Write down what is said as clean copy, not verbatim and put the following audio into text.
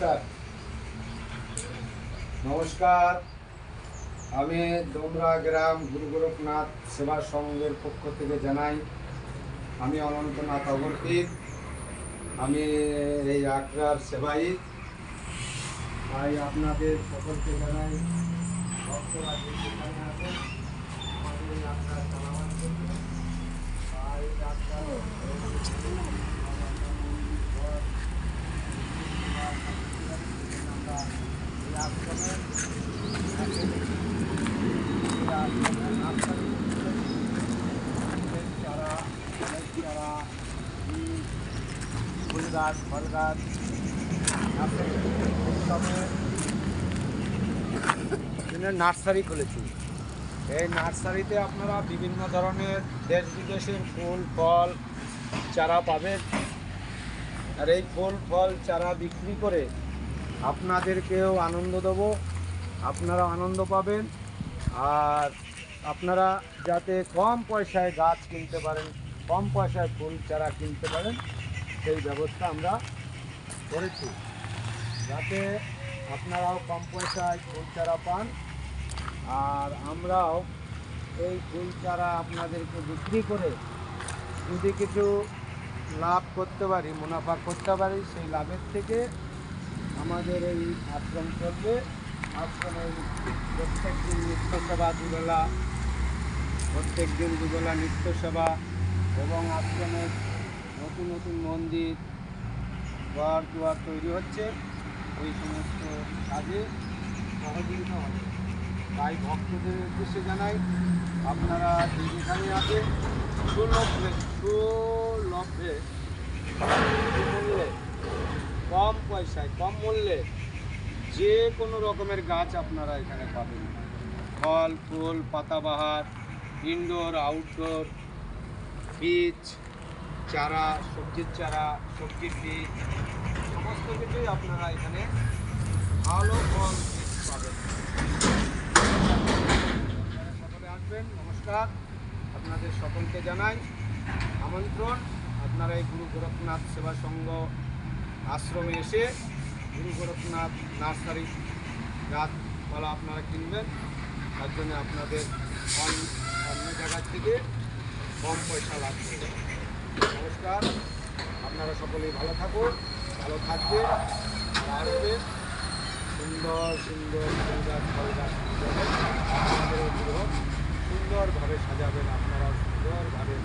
নমস্কার নমস্কার আমি ডোমরা গ্রাম গুরু গোরখনাথ সেবা সংঘের পক্ষ থেকে জানাই আমি অনন্তনাথ অগরপীর। আমি এই আখড়ার সেবায়িত। তাই আপনাদের সকলকে জানাই ভক্তরা যেখানে আছেন আমাদের এই আখড়া চালাবার জন্য এই আখড়ার ফুল গাছ ফল গাছ নার্সারি খুলেছি। এই নার্সারিতে আপনারা বিভিন্ন ধরনের দেশ বিদেশের ফুল ফল চারা পাবেন। আর এই ফুল ফল চারা বিক্রি করে আপনাদেরকেও আনন্দ দেব, আপনারা আনন্দ পাবেন। আর আপনারা যাতে কম পয়সায় গাছ কিনতে পারেন, কম পয়সায় ফুল চারা কিনতে পারেন, সেই ব্যবস্থা আমরা করেছি যাতে আপনারাও কম পয়সায় ফুল চারা পান। আর আমরাও এই ফুল চারা আপনাদেরকে বিক্রি করে যদি কিছু লাভ করতে পারি, মুনাফা করতে পারি, সেই লাভের থেকে আমাদের এই আশ্রম চলবে। আশ্রমের প্রত্যেক দিন নিত্য সেবা দুবেলা, প্রত্যেক দিন দুবেলা নিত্য সেবা এবং আশ্রমের নতুন নতুন মন্দির ঘর দুয়ার তৈরি হচ্ছে, ওই সমস্ত কাজে সহযোগিতা হবে। তাই ভক্তদের উদ্দেশ্যে জানাই আপনারা যেখানে আছেন সুলভে মূল্যে, কম পয়সায় কম মূল্যে যে কোনো রকমের গাছ আপনারা এখানে পাবেন। ফল ফুল পাতাবাহার, ইনডোর আউটডোর, বীজ চারা, সবজির চারা, সবজির বীজ, সমস্ত কিছুই আপনারা এখানে ভালো ফল পাবেন। সকলে আসবেন। নমস্কার, আপনাদের সকলকে জানাই আমন্ত্রণ। আপনারা এই গুরু গোরখনাথ সেবা সংঘ আশ্রমে এসে গুরু গোরখনাথ নার্সারি গাছপালা আপনারা কিনবেন। তার জন্য আপনাদের অন্য জায়গার থেকে কম পয়সা লাগবে। নমস্কার, আপনারা সকলেই ভালো থাকুন, ভালো থাকবেন, আর আসবেন। সুন্দর সুন্দর ফুল গাছ ফল গাছ আপনাদের গৃহ সুন্দরভাবে সাজাবেন, আপনারা সুন্দরভাবে